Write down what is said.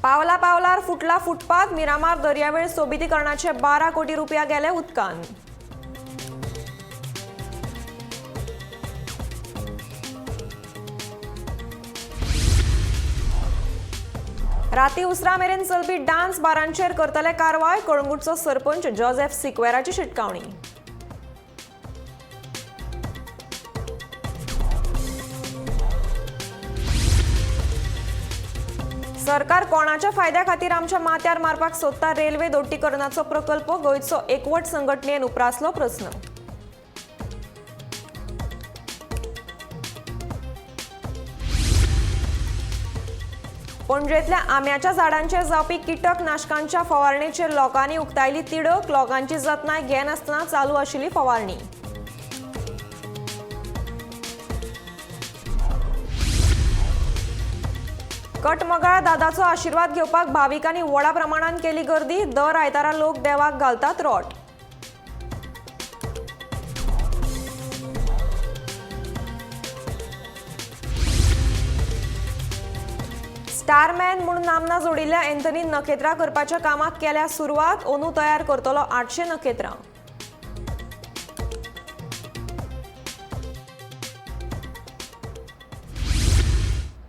पावला पावलार फुटला फुटपाथ. मिरामार दर्यावेळ सोबितीकरणाचे 12 कोटी रुपया गेले उदकान. राती उसरा मेरेन चलपी डान्स बारांचेर करतले कारवाय. कळंगूटचो सरपंच जोसेफ सिक्वेराची शिटकावणी. सरकार कोणाच्या फायद्या खातीर आमच्या माथ्यार मारपाक सोदता. रेल्वे दोट्टीकरणाचो प्रकल्प गोंयचो एकवट संघटनेन उप्रासलो प्रस्न. पणजेंतल्या आंब्याच्या झाडांचेर जावपी कीटकनाशकांच्या फवारणेचेर लोकांनी उक्तायली तिडक. लोकांची जतनाय घेनासतना चालू आशिल्ली फवारणी. कटमगाळ दादाचो आशीर्वाद घेवपाक भाविकांनी व्हडा प्रमाणात केली गर्दी. दर आयतारा लोक देवाक घालतात रोट. स्टारमॅन म्हणून नामना जोडिल्ल्या एंथनी नखेत्रा करपाच्या कामाक केल्या सुरवात. अंदू तयार करतलो 800 नखेत्रां.